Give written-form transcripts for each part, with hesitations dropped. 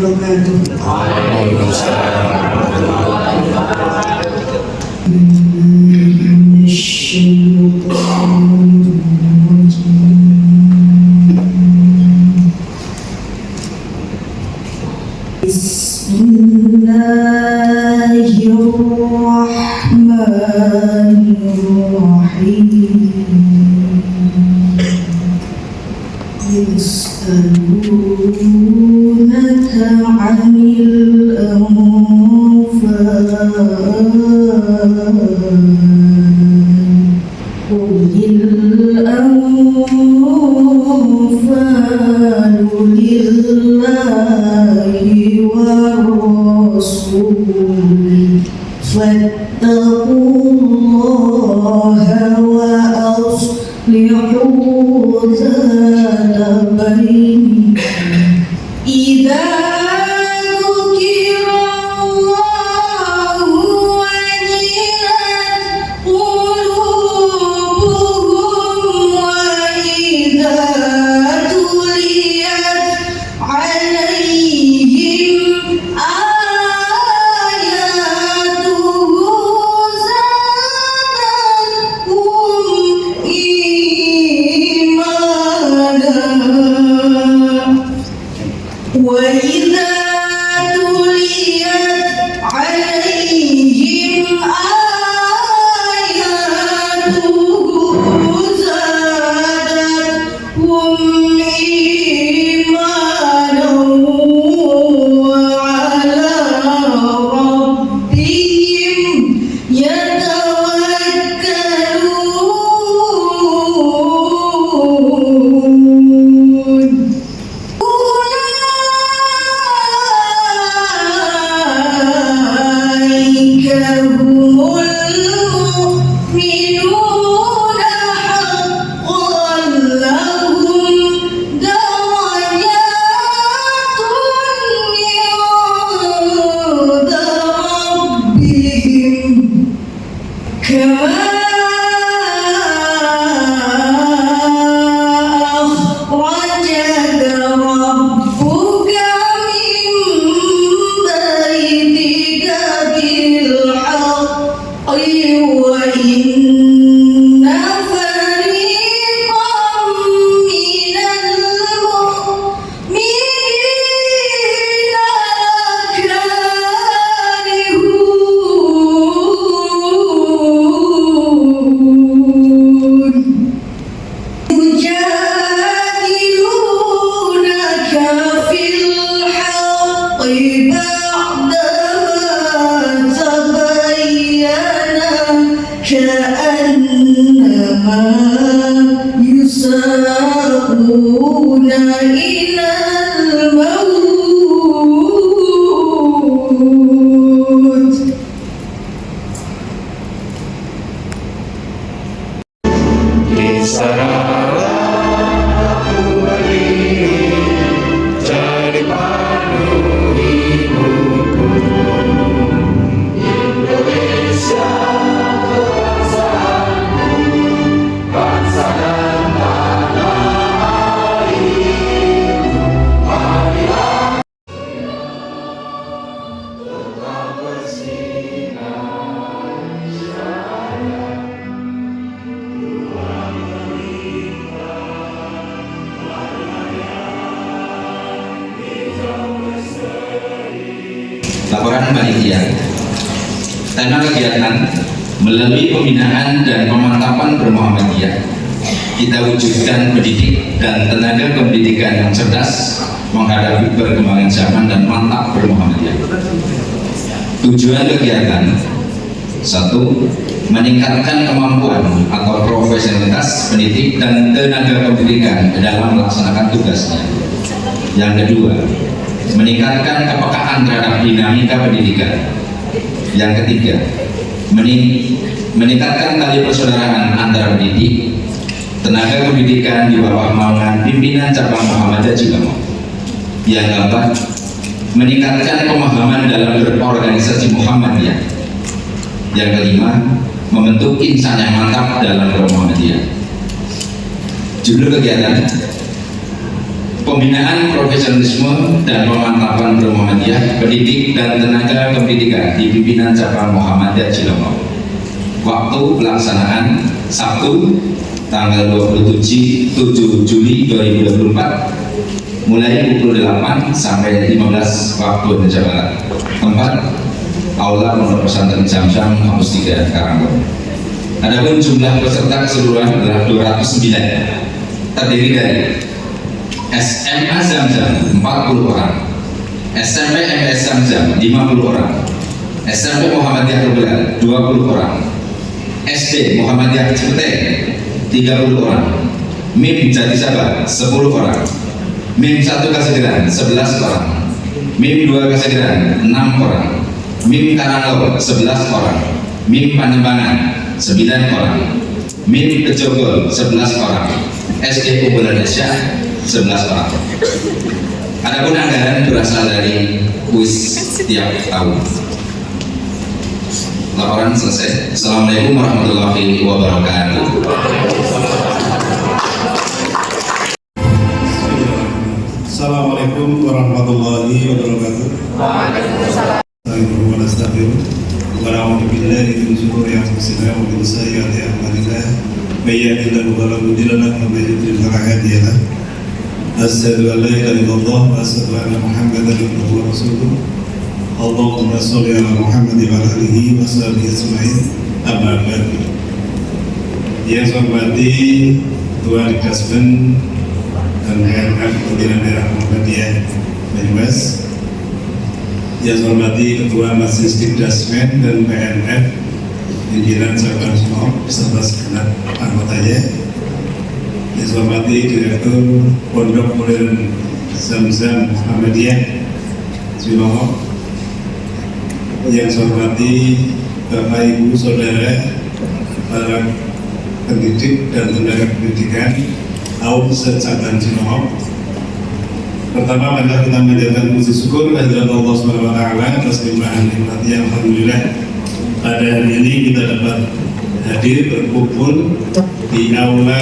wabarakatuh. Waalaikumsalam warahmatullahi Bismillahirrahmanirrahim. Yas'alunaka 'anil anfal qulil anfalu lillahi war rasul fattaqullaha wa aslihu zata bainikum idza dzukirallahu wajilat qulubuhum wa idza tuliyat 'alaihim ayatuhu zadatuhum wa idza tuliyat 'alaihim ayatuhu zadatuhum imanan wa 'ala rabbihim yatawakkalun. كأنما يساقون إلى الموت. Laporan panitia. Tema kegiatan melalui pembinaan dan pemantapan bermuhammadiyah, kita wujudkan pendidik dan tenaga pendidikan yang cerdas menghadapi perkembangan zaman dan mantap bermuhammadiyah. Tujuan kegiatan: 1. Meningkatkan kemampuan atau profesionalitas pendidik dan tenaga pendidikan dalam melaksanakan tugasnya. Yang kedua, meningkatkan kepekaan terhadap dinamika pendidikan. Yang ketiga, meningkatkan tali persaudaraan antara pendidik, tenaga pendidikan di bawah naungan pimpinan cabang Muhammadiyah juga mau. Yang keempat, meningkatkan pemahaman dalam berorganisasi Muhammadiyah. Yang kelima, membentuk insan yang mantap dalam bermuhammadiyah. Judul kegiatan: pembinaan profesionalisme dan pemantapan Muhammadiyah, pendidik dan tenaga kependidikan di pimpinan cabang Muhammadiyah Cilongok. Waktu pelaksanaan Sabtu tanggal 27 Juli 2024 mulai pukul 8 sampai 15 waktu Indonesia Barat. Tempat Aula Pondok Pesantren Zamzam Kampus 3 Karanggon. Adapun jumlah peserta keseluruhan adalah 209, terdiri dari SMA Zamzam 40 orang, SMP MS Zamzam 50 orang, SMP Muhammadiyah Kebelan 20 orang, SD Muhammadiyah Cipete 30 orang, MIM Jatisabar 10 orang, MIM 1 Kasegeran 11 orang, MIM 2 Kasegeran 6 orang, MIM Karanglo 11 orang, MIM Panembangan 9 orang, MIM Pejogol 11 orang, SD Unggulan Syah 11 orang. Adapun anggaran berasal dari kuis tiap tahun. Laporan selesai. Assalamualaikum warahmatullahi wabarakatuh. Assalamualaikum warahmatullahi wabarakatuh. Waalaikumsalam. Warahmatullahi wabarakatuh. Asyhadu an la ilaha illallah wa asyhadu anna Muhammadan abduhu wa rasuluh. Allahumma sholli ala Muhammad wa ala alihi wa sahbihi ajmain. Amma ba'du. Yang saya hormati Tuan Kasben dan HRF Pimpinan Daerah Muhammadiyah Banyumas. Yang saya hormati Ketua Majelis Dikdasmen dan PNF Pimpinan Cabang Cilongok beserta segenap anggotanya. Yang saya hormati Direktur Pondok Modern Zamzam Muhammadiyah Cilongok. Yang saya hormati Bapak Ibu Saudara para pendidik dan tenaga pendidikan AUM secabang Cilongok. Pertama, mari kita menjadikan puji syukur kehadirat Allah Subhanahu wa taala atas limpahan nikmatnya. Alhamdulillah pada hari ini kita dapat hadir berkumpul di aula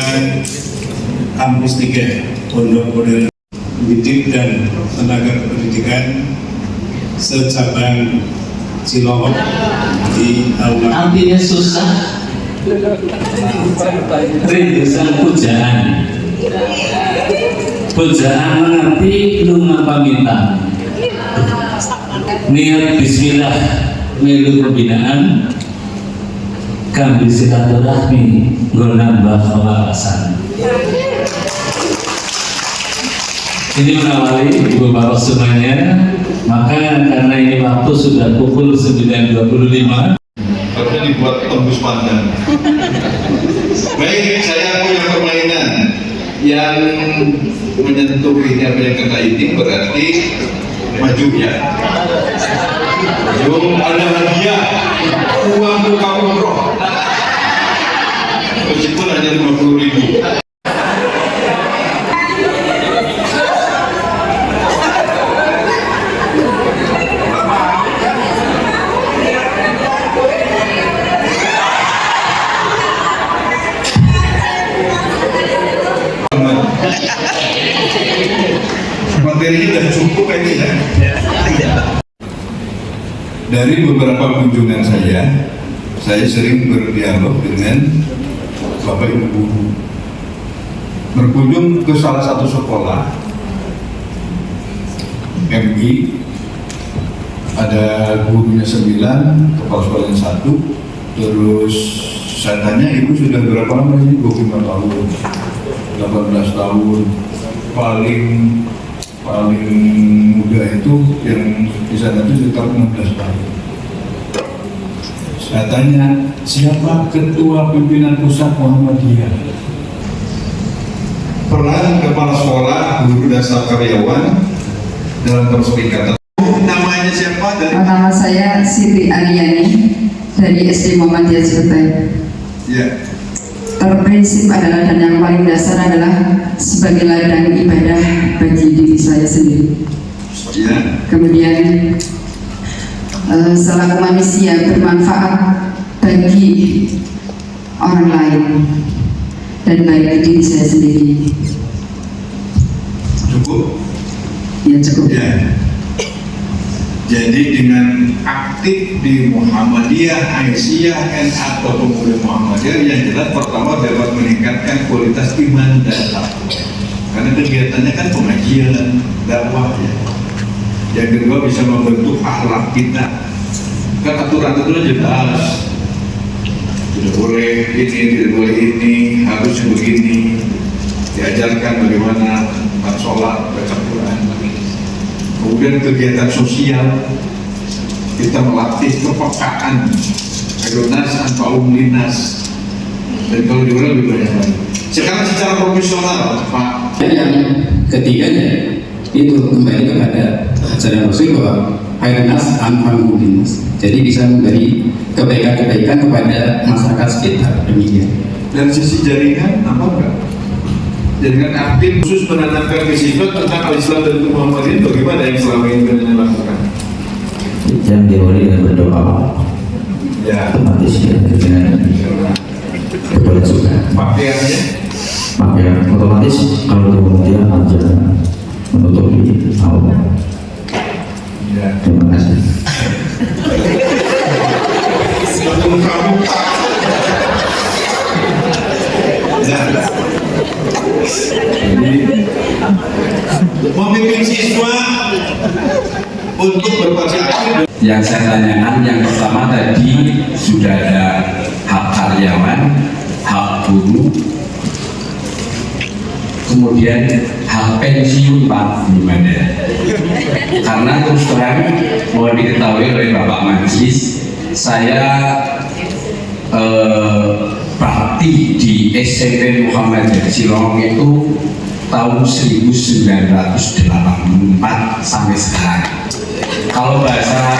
Kampus 3 Pondok Modern Pendidik dan Tenaga Pendidikan secabang Cilongok di aula. Artinya susah, rindusan pujaan. Pujaan mengerti lunga pamitan. Niat bismillah melu pembinaan kami silaturahmi nggo nambah wawasan. Ini mengawali Ibu Bapak semuanya. Maka karena ini waktu sudah pukul 9.25, Harusnya dibuat tembus pandang. Baik, saya punya permainan yang menyentuh ini apa yang kena ini berarti maju ya. Maju, ada hadiah uang muka umroh. Meskipun hanya 50.000. Materinya sudah cukup ini ya. Dari beberapa kunjungan saya sering berdialog dengan Bapak Ibu guru. Berkunjung ke salah satu sekolah MI, ada gurunya 9, kepala sekolahnya 1. Terus saya tanya, ibu sudah berapa lama sih? 25 tahun, 18 tahun. Paling muda itu yang di sana itu sekitar 16 tahun. Saya tanya, siapa ketua pimpinan pusat Muhammadiyah? Peran kepala sekolah, guru dasar karyawan dalam perserikatan. Namanya siapa? Nama saya Siti Ariani dari SD Muhammadiyah Cipete. Ya. Terprinsip adalah dan yang paling dasar adalah sebagai ladang ibadah bagi diri saya sendiri. Ya. Kemudian selaku manusia bermanfaat bagi orang lain dan bagi diri saya sendiri. cukup? Ya cukup. Ya. Jadi dengan aktif di Muhammadiyah, Aisyah, atau pemuda Muhammadiyah, yang jelas pertama dapat meningkatkan kualitas iman dan takwa. Karena kegiatannya kan pengajian, dakwah ya. Yang kedua bisa membentuk akhlak kita. Kan aturan-aturan jelas. Tidak boleh ini, tidak boleh ini, harus begini. Diajarkan bagaimana sholat, baca Quran. Kemudian kegiatan sosial, kita melatih kepekaan, adonas anfa'um linas, dan kalau diulang lebih banyak lagi. Sekarang secara profesional, Pak. Yang ketiganya itu kembali kepada ajaran Rasul bahwa adonas anfa'um linas. Jadi bisa memberi kebaikan-kebaikan kepada masyarakat sekitar, demikian. Dan sisi jaringan apa enggak? Jaringan aktif khusus menanamkan sifat tentang al-Islam dan Muhammadiyah, bagaimana yang selama ini kalian lakukan? Yang diawali dengan berdoa, Ya, otomatis ya dengan berdoa juga. pakaiannya, Maka ya, otomatis kalau dia aja menutupi aurat. ya. Terima kasih. Ya. Jadi memimpin siswa untuk berpartisipasi. Yang saya tanyakan yang pertama tadi sudah ada hak karyawan, hak guru, kemudian hak pensiun Pak, gimana? Karena terus terang mohon diketahui oleh Bapak Majelis, saya bakti di SMP Muhammadiyah Cilong itu tahun 1984 sampai sekarang. Kalau bahasa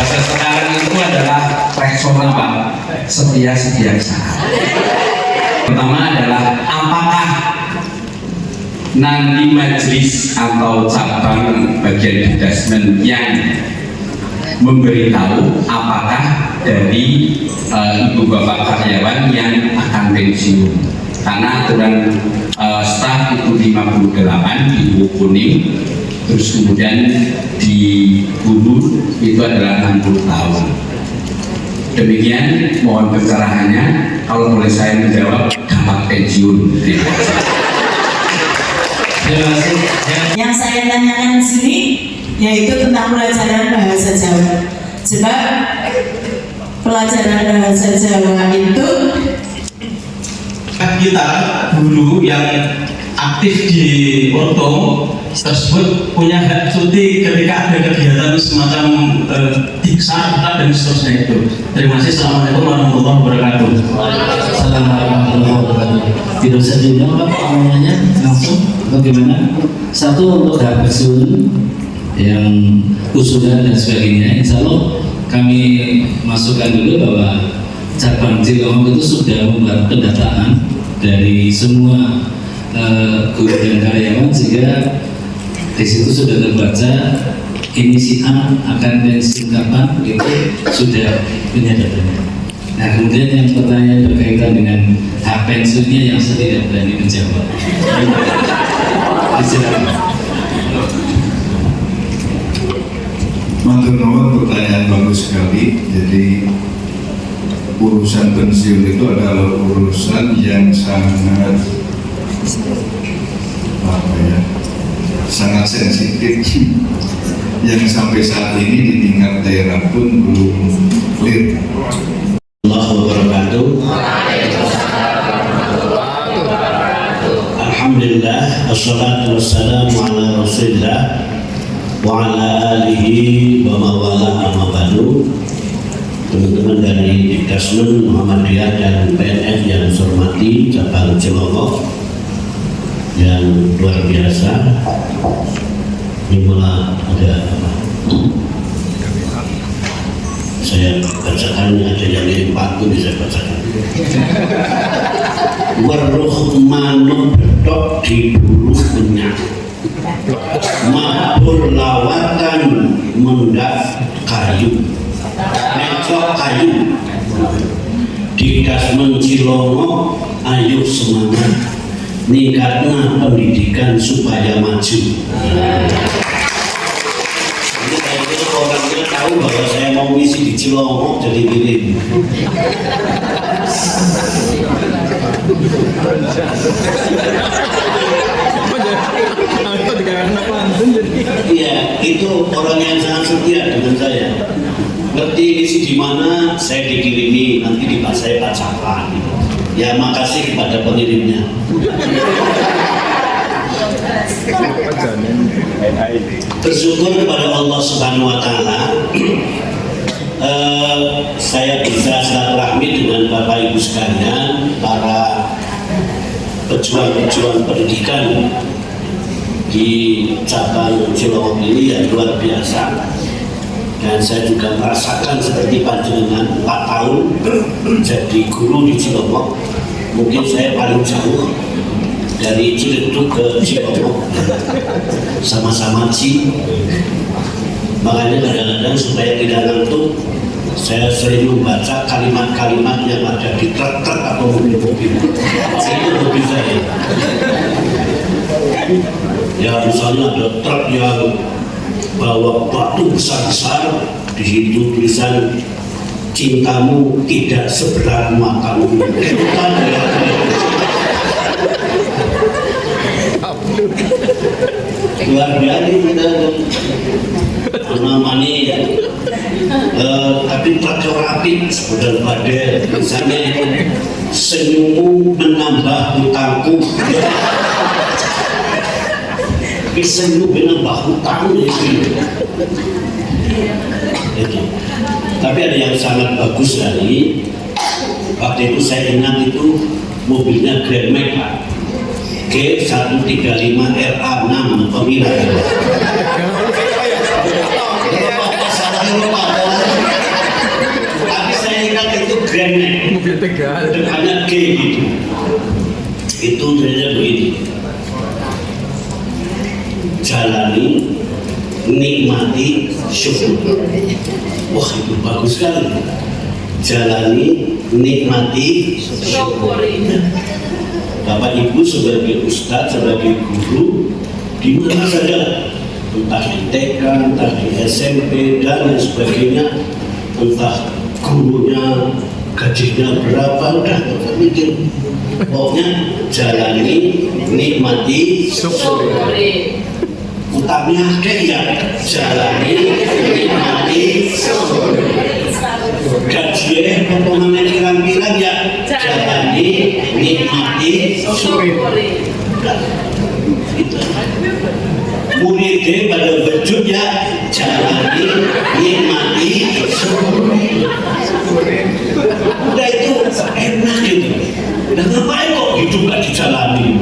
sekarang itu adalah personal Pak, setia saat. Pertama adalah apakah nanti majelis atau cabang bagian detachment yang memberitahu apakah dari ibu bapak karyawan yang akan pensiun, karena aturan staf itu 58 di buku kuning, terus kemudian di guru itu adalah 60 tahun. Demikian, mohon pencerahannya. Kalau boleh saya menjawab, dapat pensiun. Terima kasih. Yang saya tanyakan di sini yaitu tentang pelajaran bahasa Jawa. Sebab pelajaran bahasa Jawa itu kita guru yang aktif di Orto tersebut punya hak cuti ketika ada kegiatan semacam diksa dan seterusnya itu. Terima kasih. Assalamualaikum warahmatullahi wabarakatuh. Assalamualaikum warahmatullahi wabarakatuh. Tidak usah dijawab namanya langsung bagaimana? Satu untuk hak pensiun yang usulan dan sebagainya, insya Allah kami masukkan dulu bahwa cabang Cilong itu sudah membuat pendataan dari semua guru dan karyawan, sehingga di situ sudah terbaca ini si A akan pensiun kapan, itu sudah punya datanya. Nah, kemudian yang pertanyaan berkaitan dengan hak pensiunnya yang saya tidak berani menjawab. Silakan. Matur nuwun, pertanyaan bagus sekali. Jadi urusan pensiun itu adalah urusan yang sangat sangat sensitif yang sampai saat ini di tingkat daerah pun belum clear. Alhamdulillah, assalatu wassalamu ala rasulillah wa ala alihi wa mawala amma ba'du. Teman-teman dari Dikdasmen Muhammadiyah dan PNS yang saya hormati, cabang Cilongok yang luar biasa. Ini mula ada apa? Saya bacakan, ada yang ngirim pantun bisa bacakan. Weruh manuk betok di bulu minyak, mabur lawatan mendak kayu, mecok kayu. Dikdasmen Cilongok ayo semangat, ningkatnya pendidikan supaya maju. Ini saya kira orangnya tahu bahwa saya mau misi di Cilongok jadi kirim. Iya, itu orang yang sangat setia dengan saya. Ngerti misi di mana, saya dikirimi, nanti saya bacakan. Ya makasih kepada pengirimnya. Bersyukur kepada Allah Subhanahu Wa Taala. Saya bisa silaturahmi dengan Bapak Ibu sekalian, para pejuang-pejuang pendidikan di cabang Cilongok ini yang luar biasa. Dan saya juga merasakan seperti panjenengan 4 tahun jadi guru di Cilongok. Mungkin saya paling jauh dari Ciledug ke Cilongok, sama-sama Ci. Makanya kadang-kadang supaya tidak ngantuk, saya sering membaca kalimat-kalimat yang ada di truk-truk atau mobil-mobil. Itu hobi saya. Ya misalnya ada truk yang bawa batu besar-besar, di situ tulisan cintamu tidak seberat muatamu. Luar biasa kita namanya ya. Tapi truk rapi sudah badai. Misalnya senyummu menambah hutangku. Senyum menambah hutang itu. Tapi ada yang sangat bagus lagi. Waktu itu saya ingat itu mobilnya Grand Max G135 RA6 pemilihan. Tapi saya ingat itu Grand Max. Mobil Tegal. Depannya G gitu. Itu ternyata begini. Jalani, nikmati, syukur. Wah itu bagus sekali. Jalani, nikmati, syukur. Bapak Ibu sebagai ustadz, sebagai guru, di mana saja, entah di TK, entah di SMP dan lain sebagainya, entah gurunya gajinya berapa, udah nggak mikir. Pokoknya jalani, nikmati, syukur. Utangnya ya jalani, nikmati, syukur. Gajinya potongannya kirang-kirang ya jalani, nikmati, syukur. Muridnya pada berjud ya jalani, nikmati, syukur. Udah itu enak gitu. Dan ngapain kok hidup gak dijalani?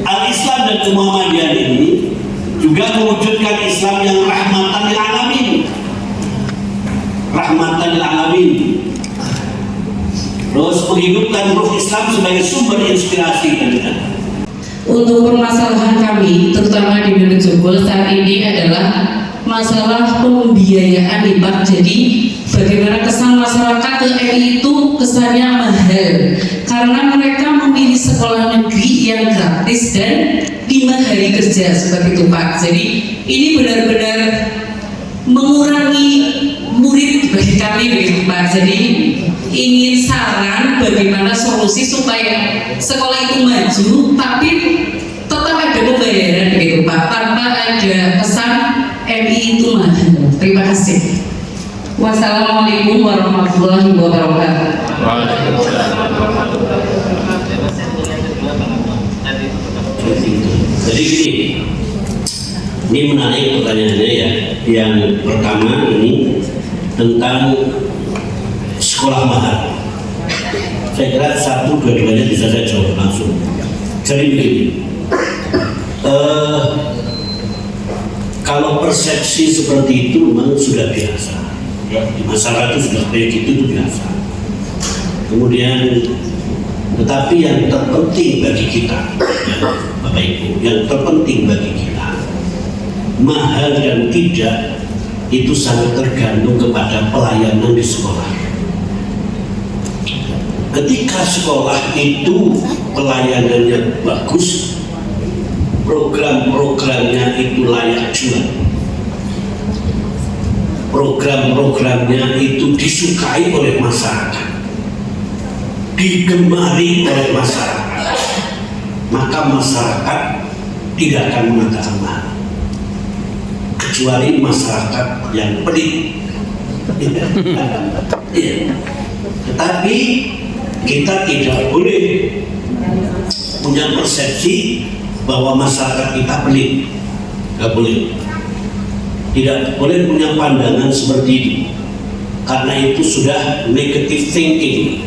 Al-Islam dan Muhammadiyah ini juga mewujudkan Islam yang rahmatan lil alamin. Rahmatan lil alamin. Terus menghidupkan ruh Islam sebagai sumber inspirasi kita. Untuk permasalahan kami, terutama di Gunung Jogol saat ini adalah masalah pembiayaan hibah. Jadi bagaimana kesan masyarakat ke RI itu kesannya mahal karena mereka memilih sekolah negeri yang gratis dan 5 hari kerja seperti itu Pak. Jadi ini benar-benar mengurangi murid bagi kami begitu Pak. Jadi ingin saran bagaimana solusi supaya sekolah itu maju tapi tetap ada pembayaran begitu Pak, tanpa ada pesan MI itu mahal. Terima kasih. Wassalamualaikum warahmatullahi wabarakatuh. Jadi gini, ini menarik pertanyaannya ya. Yang pertama ini tentang sekolah mahal. Saya kira satu dua-duanya bisa saya jawab langsung. Jadi begini, kalau persepsi seperti itu memang sudah biasa. Ya, di masyarakat itu sudah kayak gitu itu biasa. Kemudian, tetapi yang terpenting bagi kita, ya, Bapak Ibu, yang terpenting bagi kita, mahal dan tidak itu sangat tergantung kepada pelayanan di sekolah. ketika sekolah itu pelayanannya bagus, program-programnya itu layak jual, program-programnya itu disukai oleh masyarakat, digemari oleh masyarakat, maka masyarakat tidak akan mengatakan mahal, kecuali masyarakat yang pelit. Ya. Tetapi kita tidak boleh punya persepsi bahwa masyarakat kita pelit, nggak boleh. Tidak boleh punya pandangan seperti ini, karena itu sudah negative thinking.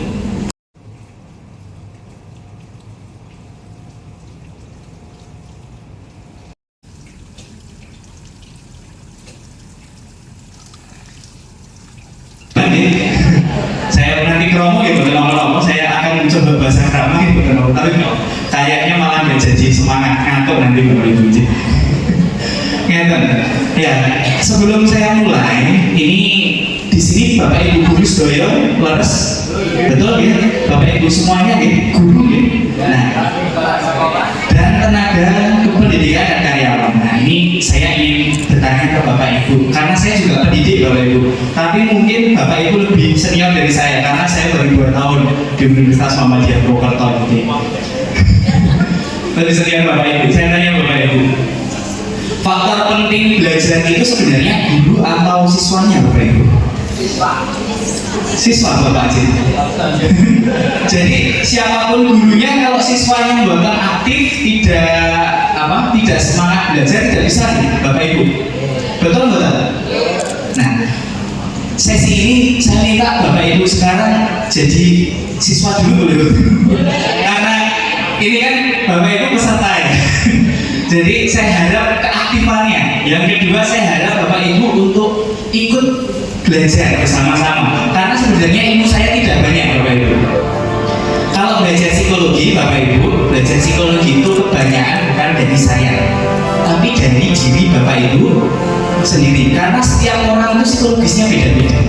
Saya nanti kromo ya bukan ngomong-ngomong, saya akan mencoba bahasa krama ya bukan ngomong, tapi kayaknya malah nggak jadi semangat, ngantuk nanti Bapak Ibu. Ngeten, ya sebelum saya mulai, ini di sini Bapak Ibu guru sedoyo leres, betul ya, Bapak Ibu semuanya ya guru ya. Nah, dan tenaga kependidikan dan karyawan. Nah ini saya ingin bertanya ke Bapak Ibu, karena saya juga pendidik Bapak Ibu, tapi mungkin Bapak Ibu lebih senior dari saya karena saya baru 2 tahun di Universitas Muhammadiyah Purwokerto ini. Lebih senior Bapak Ibu. Saya tanya Bapak Ibu, faktor penting belajar itu sebenarnya guru atau siswanya Bapak Ibu? Siswa Bapak Haji. Jadi siapapun gurunya, kalau siswanya bukan aktif, tidak semangat belajar, tidak bisa nih Bapak Ibu. Betul betul. Nah, sesi ini saya minta Bapak Ibu sekarang jadi siswa dulu boleh? Karena ini kan Bapak Ibu peserta ya. Jadi saya harap keaktifannya. Yang kedua saya harap Bapak Ibu untuk ikut belajar bersama-sama, karena sebenarnya ilmu saya tidak banyak Bapak Ibu. Kalau belajar psikologi Bapak Ibu, belajar psikologi itu kebanyakan bukan dari saya, tapi dari diri Bapak Ibu sendiri, karena setiap orang itu psikologisnya beda-beda.